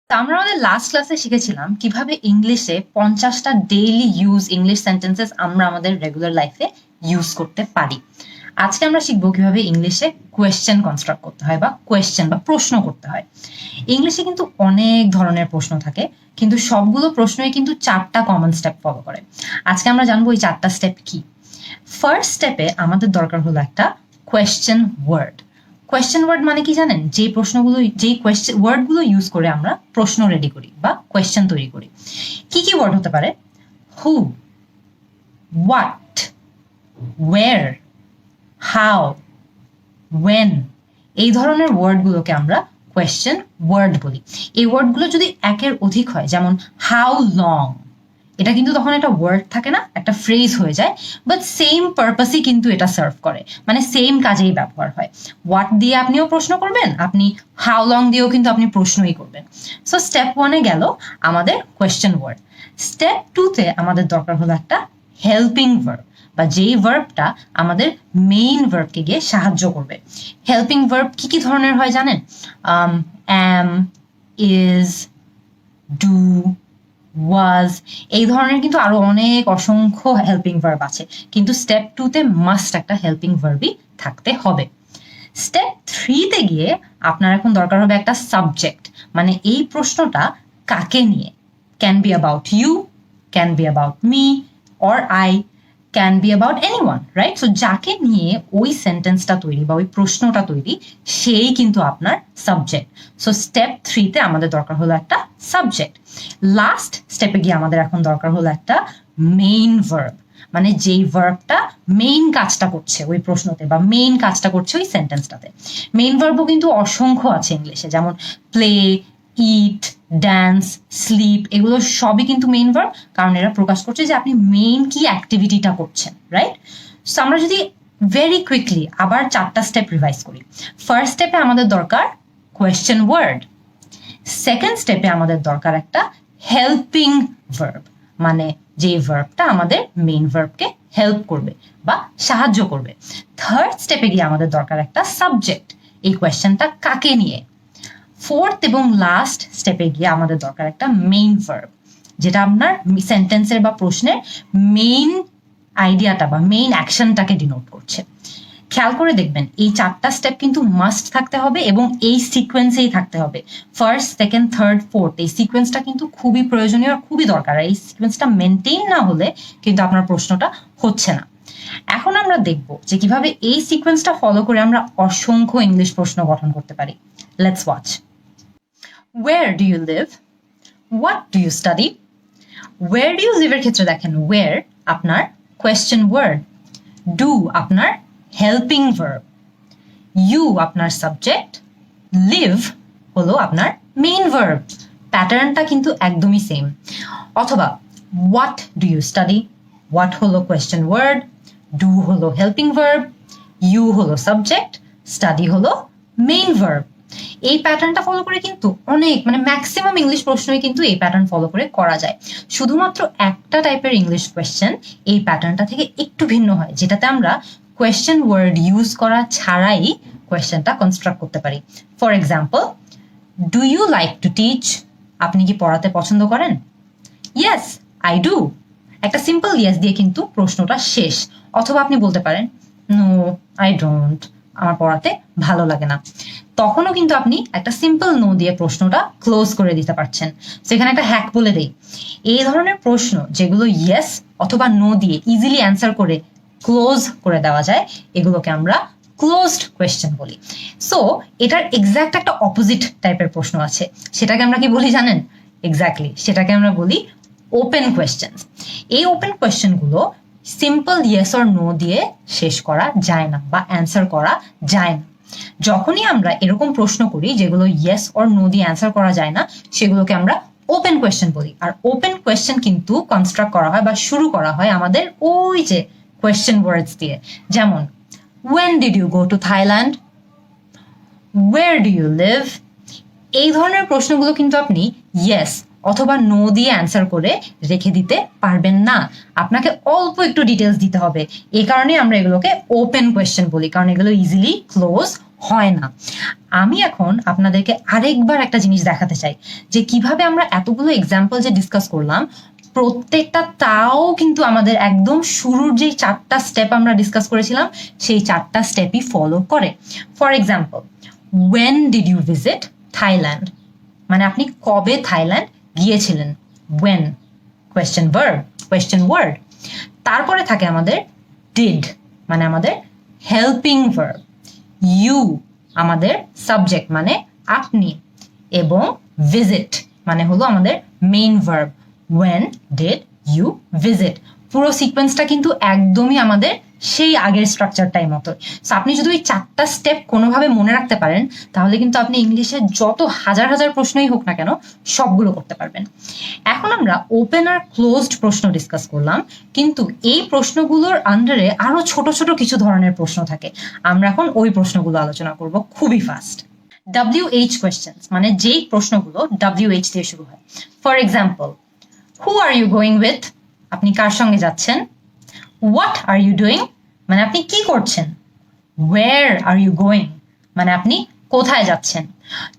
তো আমরা আমাদের লাস্ট ক্লাসে শিখেছিলাম কিভাবে ইংলিশে 50টা ডেইলি ইউজ ইংলিশ সেন্টেন্সেস আমরা আমাদের রেগুলার লাইফে ইউজ করতে পারি। আজকে আমরা শিখবো কিভাবে ইংলিশে কোয়েশ্চেন কনস্ট্রাক্ট করতে হয় বা কোয়েশ্চেন বা প্রশ্ন করতে হয়। ইংলিশে কিন্তু অনেক ধরনের প্রশ্ন থাকে, কিন্তু সবগুলো প্রশ্নই কিন্তু 4টা কমন স্টেপ ফলো করে। আজকে আমরা জানবো এই 4টা স্টেপ কি। ফার্স্ট স্টেপে আমাদের দরকার হলো একটা কোয়েশ্চেন ওয়ার্ড। কোয়েশ্চেন ওয়ার্ড মানে কি জানেন? যে প্রশ্নগুলো, যেই কোয়েশ্চেন ওয়ার্ডগুলো ইউজ করে আমরা প্রশ্ন রেডি করি বা কোয়েশ্চেন তৈরি করি। কি কি ওয়ার্ড হতে পারে? হু, হোয়াট, ওয়ের, হাউ, ওয়েন, এই ধরনের ওয়ার্ডগুলোকে আমরা কোয়েশ্চেন ওয়ার্ড বলি। এই ওয়ার্ডগুলো যদি একের অধিক হয়, যেমন হাউ লং, এটা কিন্তু তখন একটা ওয়ার্ড থাকে না, একটা ফ্রেজ হয়ে যায়, বাট সেম পারপাসই কিন্তু এটা সার্ভ করে, মানে সেম কাজেই ব্যবহার হয়। হোয়াট দিয়ে আপনিও প্রশ্ন করবেন, আপনি হাউ লং দিয়েও কিন্তু আপনি প্রশ্নই করবেন। সো স্টেপ 1-এ গেল আমাদের কোয়েশ্চেন ওয়ার্ড। স্টেপ 2-তে আমাদের দরকার হলো একটা হেল্পিং ভার্ব, বা যেই ভার্বটা আমাদের মেইন ভার্বকে গিয়ে সাহায্য করবে। হেল্পিং ভার্ব কি কি ধরনের হয় জানেন? অ্যাম, ইজ, ডু, ওয়াজ, এই ধরনের কিন্তু আরো অনেক অসংখ্য হেল্পিং ভার্ব আছে, কিন্তু স্টেপ 2-তে মাস্ট একটা হেল্পিং ভার্বই থাকতে হবে। স্টেপ 3-তে গিয়ে আপনার এখন দরকার হবে একটা সাবজেক্ট, মানে এই প্রশ্নটা কাকে নিয়ে। Can be about you, can be about me or I, can be about anyone, right? So যাকে নিয়ে ওই সেন্টেন্সটা তৈরি বা ওই প্রশ্নটা তৈরি, সেই কিন্তু আপনার সাবজেক্ট। সো স্টেপ 3-তে আমাদের দরকার হলো একটা সাবজেক্ট। লাস্ট স্টেপে গিয়ে আমাদের এখন দরকার হলো একটা মেইন ভার্ব, মানে যেই ভার্বটা মেইন কাজটা করছে ওই প্রশ্নতে বা মেইন কাজটা করছে ওই সেন্টেন্সটাতে। মেইন ভার্বও কিন্তু অসংখ্য আছে ইংলিশে, যেমন প্লে, ইট, ড্যান্স, স্লিপ, এগুলো সবই কিন্তু মেইন ভার্ব, কারণ এরা প্রকাশ করছে যে আপনি মেইন কি অ্যাক্টিভিটিটা করছেন, রাইট? সো আমরা যদি ভেরি কুইকলি আবার 4টা স্টেপ রিভাইজ করি। ফার্স্ট স্টেপে আমাদের দরকার কোয়েশ্চেন ওয়ার্ড। সেকেন্ড স্টেপে আমাদের দরকার একটা হেল্পিং ভার্ব, মানে যে ভার্বটা আমাদের মেইন ভার্বকে হেল্প করবে বা সাহায্য করবে। থার্ড স্টেপে গিয়ে আমাদের দরকার একটা সাবজেক্ট, এই কোয়েশ্চেনটা কাকে নিয়ে। ফোর্থ এবং লাস্ট স্টেপে গিয়ে আমাদের দরকার একটা মেইন ভার্ব, যেটা আপনার সেন্টেন্সের বা প্রশ্নের মেইন আইডিয়াটা বা মেইন অ্যাকশনটাকে ডিনোট করছে। খেয়াল করে দেখবেন এই 4টা স্টেপ কিন্তু মাস্ট থাকতে হবে এবং এই সিকোয়েন্সেই থাকতে হবে। ফার্স্ট, সেকেন্ড, থার্ড, ফোর্থ, এই সিকোয়েন্সটা কিন্তু খুবই প্রয়োজনীয় আর খুবই দরকার। এই সিকোয়েন্সটা মেনটেন না হলে কিন্তু আপনার প্রশ্নটা হচ্ছে না। এখন আমরা দেখব যে কিভাবে এই সিকোয়েন্সটা ফলো করে আমরা অসংখ্য ইংলিশ প্রশ্ন গঠন করতে পারি। Let's watch. Where do you live? What do you study? Where do you live এর ক্ষেত্রে দেখেন, where আপনার কোয়েশ্চেন ওয়ার্ড, do আপনার হেল্পিং ভার্ব, you আপনার সাবজেক্ট, live হলো আপনার মেইন ভার্ব। প্যাটার্নটা কিন্তু একদমই সেম। অথবা what do you study? what হলো কোয়েশ্চেন ওয়ার্ড, do হলো হেল্পিং ভার্ব, you হলো সাবজেক্ট, study হলো মেইন ভার্ব। এই প্যাটার্নটা ফলো করে কিন্তু অনেক, মানে ম্যাক্সিমাম ইংলিশ প্রশ্নই কিন্তু এই প্যাটার্ন ফলো করে করা যায়। শুধুমাত্র একটা টাইপের ইংলিশ কোয়েশ্চেন এই প্যাটার্নটা থেকে একটু ভিন্ন হয়, যেটাতে আমরা কোয়েশ্চেন ওয়ার্ড ইউজ করা ছাড়াই কোয়েশ্চেনটা কনস্ট্রাক্ট করতে পারি। For example, do you like to teach? আপনি কি পড়াতে পছন্দ করেন? Yes, I do. একটা সিম্পল ইয়েস দিয়ে কিন্তু প্রশ্নটা শেষ। অথবা আপনি বলতে পারেন, নো, আই ডোন্ট, আমার পড়াতে ভালো লাগে না। তখনও কিন্তু আপনি একটা সিম্পল নো দিয়ে প্রশ্নটা ক্লোজ করে দিতে পারছেন। সেখানে একটা হ্যাক বলে দেই, এই ধরনের প্রশ্ন যেগুলো ইয়েস অথবা নো দিয়ে ইজিলি অ্যান্সার করে ক্লোজ করে দেওয়া যায়, এগুলোকে আমরা ক্লোজড কোয়েশ্চেন বলি। সো এটার এক্স্যাক্ট একটা অপোজিট টাইপের প্রশ্ন আছে, সেটাকে আমরা কি বলি জানেন? এক্স্যাক্টলি, সেটাকে আমরা বলি ওপেন কোয়েশ্চেন। এই ওপেন কোয়েশ্চেনগুলো সিম্পল ইয়েস অর নো দিয়ে শেষ করা যায় না বা অ্যান্সার করা যায় না। যখনই আমরা এরকম প্রশ্ন করি যেগুলো ইয়েস অর নো দিয়ে অ্যান্সার করা যায় না, সেগুলোকে আমরা ওপেন কোয়েশ্চেন বলি। আর ওপেন কোয়েশ্চেন কিন্তু কনস্ট্রাক্ট করা হয় বা শুরু করা হয় আমাদের ওই যে কোয়েশ্চেন ওয়ার্ডস দিয়ে। যেমন, when did you go to Thailand? where do you live? এই ধরনের প্রশ্নগুলো কিন্তু আপনি ইয়েস অথবা নো দিয়ে অ্যান্সার করে রেখে দিতে পারবেন না, আপনাকে অল্প একটু ডিটেলস দিতে হবে। এই কারণে আমরা এগুলোকে ওপেন কোয়েশ্চেন বলি, কারণ এগুলো ইজিলি ক্লোজ হয় না। আমি এখন আপনাদেরকে আরেকবার একটা জিনিস দেখাতে চাই যে কিভাবে আমরা এতগুলো এক্সাম্পল যে ডিসকাস করলাম প্রত্যেকটা তাও কিন্তু আমাদের একদম শুরুর যেই 4টা স্টেপ আমরা ডিসকাস করেছিলাম সেই 4টা স্টেপই ফলো করে। For example, when did you visit Thailand? মানে আপনি কবে থাইল্যান্ড গিয়েছিলেন? when, question verb, question word। তারপরে থাকে আমাদের did, মানে আমাদের হেল্পিং ভার্ব, you আমাদের সাবজেক্ট মানে আপনি, এবং visit মানে হলো আমাদের main verb, when did you visit। পুরো সিকোয়েন্সটা কিন্তু একদমই আমাদের সেই আগের স্ট্রাকচারটাই মতো। সো আপনি যদি ওই 4টা স্টেপ কোনোভাবে মনে রাখতে পারেন তাহলে কিন্তু আপনি ইংলিশে যত হাজার হাজার প্রশ্নই হোক না কেন সবগুলো করতে পারবেন। এখন আমরা ওপেন আর ক্লোজড প্রশ্ন ডিসকাস করলাম, কিন্তু এই প্রশ্নগুলোর আন্ডারে আরো ছোট ছোট কিছু ধরনের প্রশ্ন থাকে। আমরা এখন ওই প্রশ্নগুলো আলোচনা করব খুবই ফাস্ট। WH কোয়েশ্চেন্স মানে যেই প্রশ্নগুলো WH দিয়ে শুরু হয়। For example, who are you going with, আপনি কার সঙ্গে যাচ্ছেন? হোয়াট আর ইউ ডুইং, মানে আপনি কি করছেন? ওয়ের আর ইউ গোয়িং, মানে আপনি কোথায় যাচ্ছেন?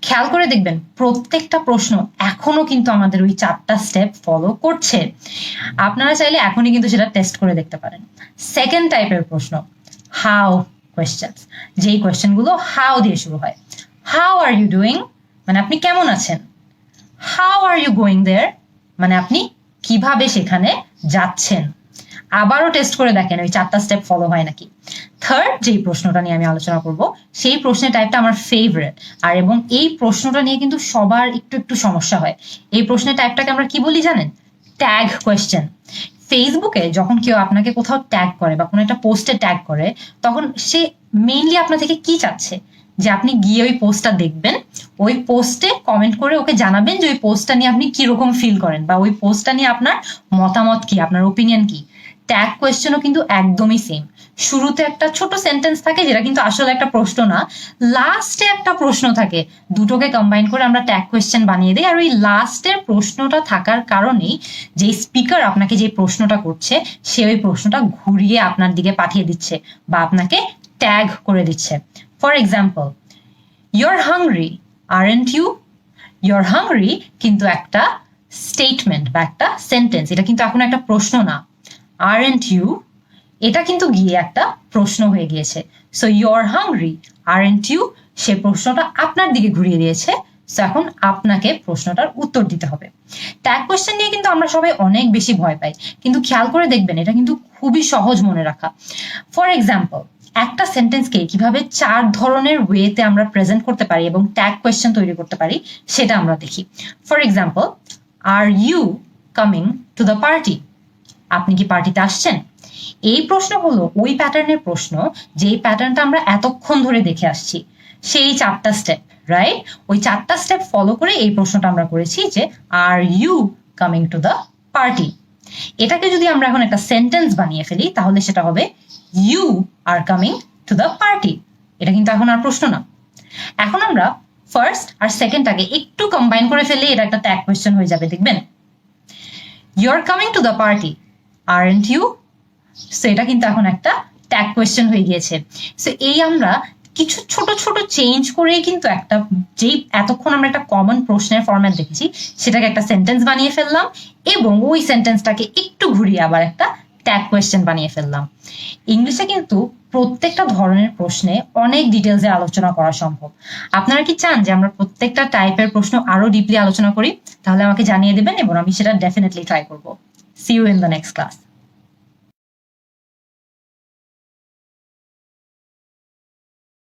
খেয়াল করে দেখবেন প্রত্যেকটা প্রশ্ন এখনো কিন্তু আমাদের ওই 4টা স্টেপ ফলো করছে। আপনারা চাইলে এখনই কিন্তু সেটা টেস্ট করে দেখতে পারেন। সেকেন্ড টাইপের প্রশ্ন হাউ কোয়েশ্চেন্স, যেই কোয়েশ্চেনগুলো হাউ দিয়ে শুরু হয়। হাউ আর ইউ ডুইং, মানে আপনি কেমন আছেন? How are you going there, মানে আপনি কিভাবে সেখানে যাচ্ছেন? আবারও টেস্ট করে দেখেন ওই 4টা স্টেপ ফলো হয় নাকি। থার্ড যেই প্রশ্নটা নিয়ে আমি আলোচনা করব সেই প্রশ্নের টাইপটা আমার ফেভারিট, আর এবং এই প্রশ্নটা নিয়ে কিন্তু সবার একটু একটু সমস্যা হয়। এই প্রশ্নের টাইপটাকে আমরা কি বলি জানেন? Tag question. ফেসবুকে যখন কেউ আপনাকে কোথাও ট্যাগ করে বা কোনো একটা পোস্টে ট্যাগ করে তখন সে মেইনলি আপনার থেকে কি চাচ্ছে? যে আপনি গিয়ে ওই পোস্টটা দেখবেন, ওই পোস্টে কমেন্ট করে ওকে জানাবেন যে ওই পোস্টটা নিয়ে আপনি কিরকম ফিল করেন বা ওই পোস্টটা নিয়ে আপনার মতামত কি, আপনার ওপিনিয়ন কি। ট্যাগ কোয়েশ্চেনও কিন্তু একদমই সেম। শুরুতে একটা ছোট সেন্টেন্স থাকে যেটা কিন্তু আসলে একটা প্রশ্ন না, লাস্টে একটা প্রশ্ন থাকে, দুটোকে কম্বাইন করে আমরা ট্যাগ কোয়েশ্চেন বানিয়ে দিই। আর ওই লাস্টের প্রশ্নটা থাকার কারণেই যে স্পিকার আপনাকে যে প্রশ্নটা করছে সে ওই প্রশ্নটা ঘুরিয়ে আপনার দিকে পাঠিয়ে দিচ্ছে বা আপনাকে ট্যাগ করে দিচ্ছে। For example, you're hungry aren't you? you're hungry কিন্তু একটা স্টেটমেন্ট বা একটা সেন্টেন্স, এটা কিন্তু এখন একটা প্রশ্ন না। aren't you এটা কিন্তু গিয়ে একটা প্রশ্ন হয়ে গিয়েছে। So you're hungry aren't you সে প্রশ্নটা আপনার দিকে ঘুরিয়ে দিয়েছে। সো এখন আপনাকে প্রশ্নটার উত্তর দিতে হবে। ট্যাগ কোয়েশ্চেন নিয়ে কিন্তু আমরা সবাই অনেক বেশি ভয় পাই, কিন্তু খেয়াল করে দেখবেন এটা কিন্তু খুবই সহজ মনে রাখা। ফর এক্সাম্পল, একটা সেন্টেন্সকে কিভাবে 4 ধরনের ওয়েতে আমরা প্রেজেন্ট করতে পারি এবং ট্যাগ কোয়েশ্চেন তৈরি করতে পারি সেটা আমরা দেখি। For example, are you coming to the party, আপনি কি পার্টিতে আসছেন? এই প্রশ্ন হলো ওই প্যাটার্নের প্রশ্ন যেই প্যাটার্নটা আমরা এতক্ষণ ধরে দেখে আসছি, সেই 4টা স্টেপ, রাইট? ওই 4টা স্টেপ ফলো করে এই প্রশ্নটা আমরা করেছি যে are you coming to the party. এটাকে যদি আমরা এখন একটা সেন্টেন্স বানিয়ে ফেলি তাহলে সেটা হবে you are coming to the party. এটা কিন্তু এখন আর প্রশ্ন না। এখন আমরা ফার্স্ট আর সেকেন্ডটাকে একটু কম্বাইন করে ফেললে এটা একটা ট্যাগ কোয়েশ্চেন হয়ে যাবে, দেখবেন। You're coming to the party aren't you, so এটা কিন্তু এখন একটা ট্যাগ কোয়েশ্চেন হয়ে গিয়েছে। সো এই আমরা কিছু ছোট ছোট চেঞ্জ করেই কিন্তু একটা যেই এতক্ষণ আমরা একটা কমন প্রশ্নের ফরম্যাট দেখেছি সেটাকে একটা সেন্টেন্স বানিয়ে ফেললাম এবং ওই সেন্টেন্সটাকে একটু ঘুরিয়ে আবার একটা ট্যাগ কোয়েশ্চেন বানিয়ে ফেললাম। ইংলিশে কিন্তু প্রত্যেকটা ধরনের প্রশ্নে অনেক ডিটেলসে আলোচনা করা সম্ভব। আপনারা কি চান যে আমরা প্রত্যেকটা টাইপের প্রশ্ন আরো ডিপলি আলোচনা করি? তাহলে আমাকে জানিয়ে দেবেন এবং আমি সেটা ডেফিনেটলি ট্রাই করব। See you in the next class.